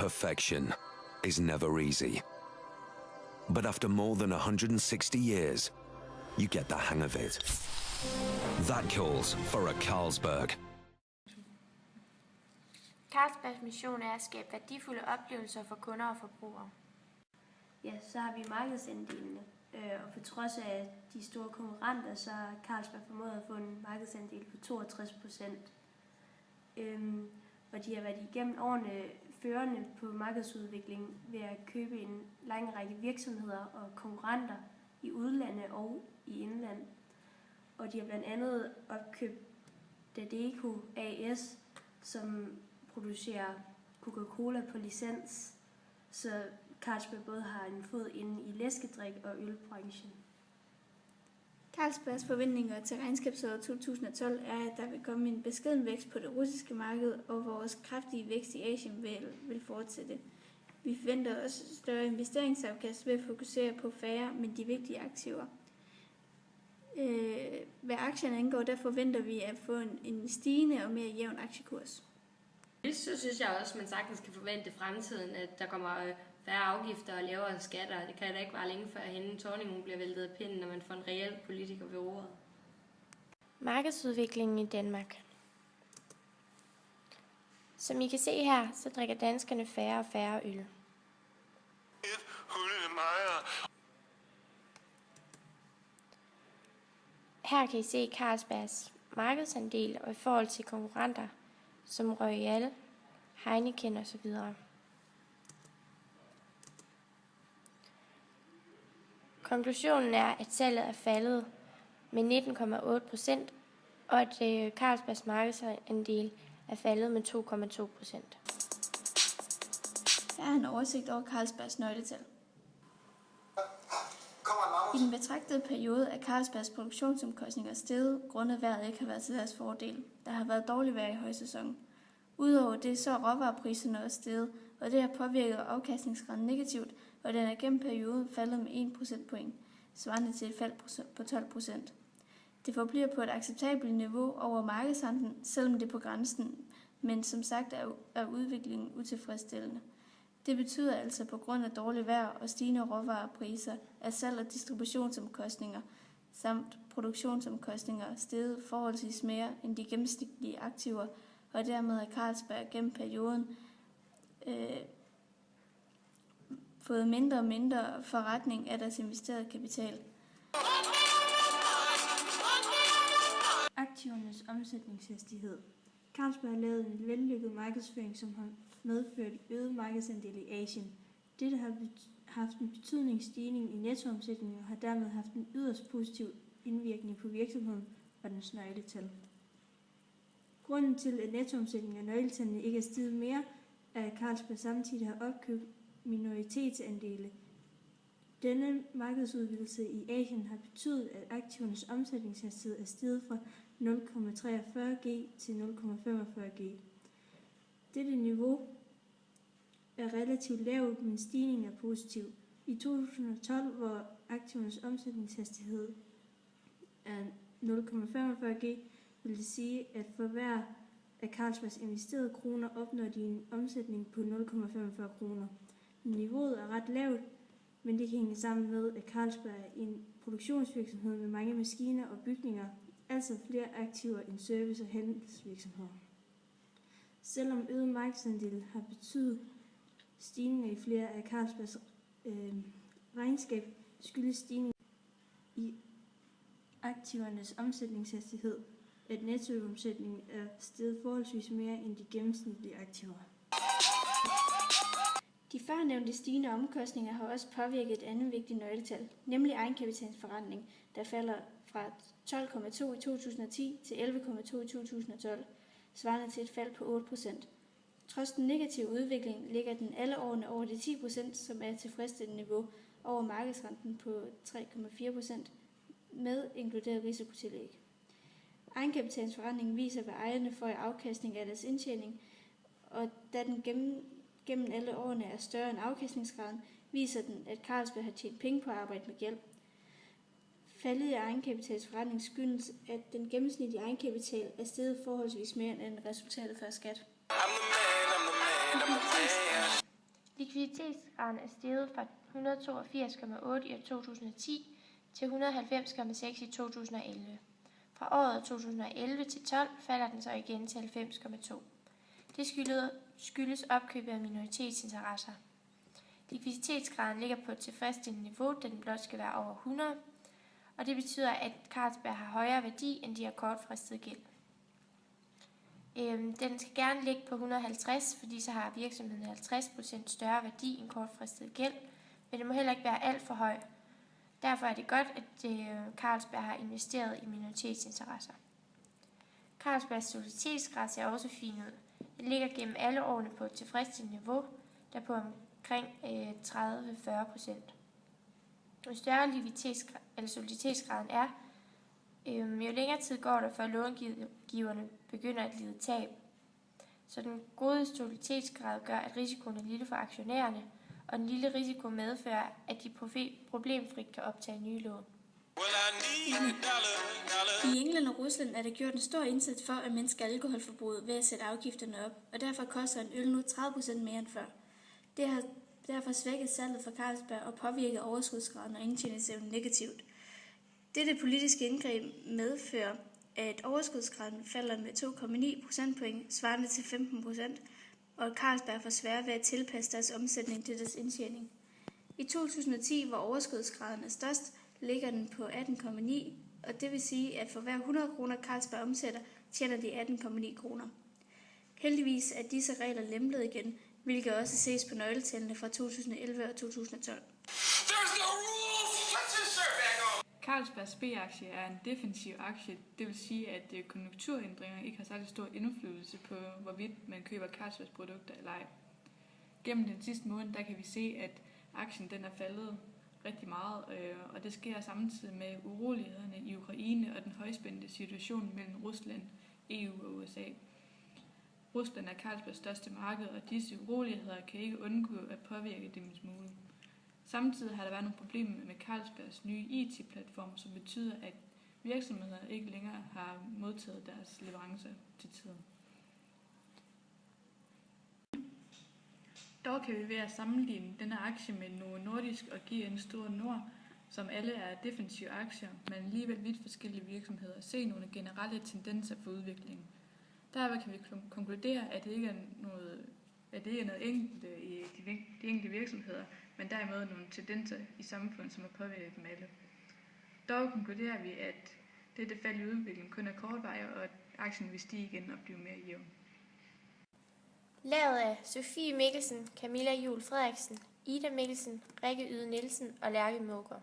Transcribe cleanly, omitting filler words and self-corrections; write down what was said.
Perfection is never easy. But after more than 160 years, you get the hang of it. That calls for a Carlsberg. Carlsbergs mission er at skabe værdifulde oplevelser for kunder og forbrugere. Ja, så har vi markedsandelene, og på trods af de store konkurrenter, så har Carlsberg formået at få en markedsandel på 62%. Og de har været igennem årene førende på markedsudvikling ved at købe en lang række virksomheder og konkurrenter i udlandet og i indland. Og de har blandt andet opkøbt Dadeco A/S, som producerer Coca-Cola på licens, så Carlsberg både har en fod inde i læskedrik og ølbranchen. Carlsbergs forventninger til regnskabsåret 2012 er, at der vil komme en beskeden vækst på det russiske marked, og vores kraftige vækst i Asien vil fortsætte. Vi forventer også større investeringsafkast ved at fokusere på færre, men de vigtige aktiver. Hvad aktierne angår, der forventer vi at få en stigende og mere jævn aktiekurs. Så synes jeg også, at man sagtens kan forvente i fremtiden, at der kommer færre afgifter og lavere skatter. Det kan da ikke være længe før hende Thorning bliver væltet af pinden, når man får en reel politiker ved ordet. Markedsudviklingen i Danmark. Som I kan se her, så drikker danskerne færre og færre øl. Her kan I se Carlsbergs markedsandel og i forhold til konkurrenter som Royal, Heineken osv. Konklusionen er, at salget er faldet med 19,8%, og at Carlsbergs markedsandel er faldet med 2,2%. Her er en oversigt over Carlsbergs nøgletal. I den betragtede periode er Carlsbergs produktionsomkostninger steget, grundet vejret ikke har været til deres fordel. Der har været dårlig vejr i højsæsonen. Udover det så er råvarepriserne også steget, og det har påvirket afkastningsgraden negativt, og den er gennem perioden faldet med 1 procentpoint, svarende til et fald på 12%. Det forbliver på et acceptabelt niveau over markedshandlen, selvom det er på grænsen, men som sagt er udviklingen utilfredsstillende. Det betyder altså på grund af dårligt vejr og stigende råvarepriser, at salg- og distributionsomkostninger samt produktionsomkostninger er steget forholdsvis mere end de gennemsnitlige aktiver, og dermed har Carlsberg gennem perioden fået mindre og mindre forretning af deres investerede kapital. Aktivernes omsætningshastighed. Carlsberg har lavet en vellykket markedsføring, som har medført øget markedsandel i Asien. Dette har haft en betydningsstigning i nettoomsætningen og har dermed haft en yderst positiv indvirkning på virksomheden og dens nøgletal. Grunden til, at nettoomsætningen af nøgletallene ikke er steget mere, er, at Carlsberg samtidig har opkøbt minoritetsandele. Denne markedsudvidelse i Asien har betydet, at aktivernes omsætningshastighed er steget fra 0,43G til 0,45G. Dette niveau er relativt lavt, men stigningen er positiv. I 2012, hvor aktivernes omsætningshastighed er 0,45G, vil det sige, at for hver af Carlsbergs investerede kroner opnår de en omsætning på 0,45 kroner. Niveauet er ret lavt, men det kan hænge sammen med, at Carlsberg er en produktionsvirksomhed med mange maskiner og bygninger, altså flere aktiver end service- og handelsvirksomheder. Selvom øget markedsandel har betydet stigninger i flere af Carlsbergs regnskab, skyldes stigning i aktivernes omsætningshastighed, at nettoomsætningen er steget forholdsvis mere end de gennemsnitlige aktiver. De førnævnte stigende omkostninger har også påvirket et andet vigtigt nøgletal, nemlig egenkapitalsforrentning, der falder fra 12,2 i 2010 til 11,2 i 2012, svarende til et fald på 8%. Trods den negative udvikling ligger den alle årene over de 10%, som er et tilfredsstillende niveau over markedsrenten på 3,4%, med inkluderet risikotillæg. Egenkapitalsforrentningen viser, hvad ejerne får i afkastning af deres indtjening, og da den gennem alle årene er større end afkastningsgraden, viser den, at Carlsberg har tjent penge på at arbejde med gæld. Faldet i egenkapitalsforretning skyldes, at den gennemsnitlige egenkapital er steget forholdsvis mere end resultatet før skat. Likviditetsgraden er steget fra 182,8 i 2010 til 190,6 i 2011. Fra året 2011 til 12 falder den så igen til 90,2. Det skyldes opkøbet af minoritetsinteresser. Likviditetsgraden ligger på et tilfredsstillende niveau, da den blot skal være over 100, og det betyder, at Carlsberg har højere værdi, end de har kortfristet gæld. Den skal gerne ligge på 150, fordi så har virksomheden 50% større værdi end kortfristet gæld, men det må heller ikke være alt for høj. Derfor er det godt, at Carlsberg har investeret i minoritetsinteresser. Carlsbergs soliditetsgrad ser også fin ud. Den ligger gennem alle årene på et tilfredsstillende niveau, der på omkring 30-40%. Jo større soliditetsgraden er, jo længere tid går der, før långiverne begynder at lide tab. Så den gode soliditetsgrad gør, at risikoen er lille for aktionærerne, og den lille risiko medfører, at de problemfrit kan optage nye lån. I England og Rusland er der gjort en stor indsats for at mindske alkoholforbruget ved at sætte afgifterne op, og derfor koster en øl nu 30% mere end før. Det har derfor svækket salget for Carlsberg og påvirket overskudsgraden og indtjeningsevnen negativt. Dette politiske indgreb medfører, at overskudsgraden falder med 2,9 procentpoint, svarende til 15%, og at Carlsberg får sværere ved at tilpasse deres omsætning til deres indtjening. I 2010, hvor overskudsgraden er størst, ligger den på 18,9, og det vil sige, at for hver 100 kroner Carlsberg omsætter, tjener de 18,9 kroner. Heldigvis er disse regler lempet igen, hvilket også ses på nøgletallene fra 2011 og 2012. Carlsbergs B-aktie er en defensiv aktie, det vil sige, at konjunkturændringer ikke har særlig stor indflydelse på, hvorvidt man køber Carlsbergs produkter eller ej. Gennem den sidste måned, der kan vi se, at aktien den er faldet rigtig meget, og det sker samtidig med urolighederne i Ukraine og den højspændte situation mellem Rusland, EU og USA. Rusland er Carlsbergs største marked, og disse uroligheder kan ikke undgå at påvirke dem en smule. Samtidig har der været nogle problemer med Carlsbergs nye IT-platform, som betyder, at virksomheder ikke længere har modtaget deres leverancer til tiden. Dog kan vi ved at sammenligne denne aktie med Novo Nordisk og GN Store Nord, som alle er defensive aktier, men alligevel vidt forskellige virksomheder, se nogle generelle tendenser for udviklingen. Derfor kan vi konkludere, at det ikke er noget enkelt i de enkelte virksomheder, men derimod nogle tendenser i samfundet, som har påvirket dem alle. Dog konkluderer vi, at dette fald i udviklingen kun er kortvarigt, og at aktien vil stige igen og blive mere jævn. Lavet af Sofie Mikkelsen, Camilla Juhl Frederiksen, Ida Mikkelsen, Rikke Yde Nielsen og Lærke Måger.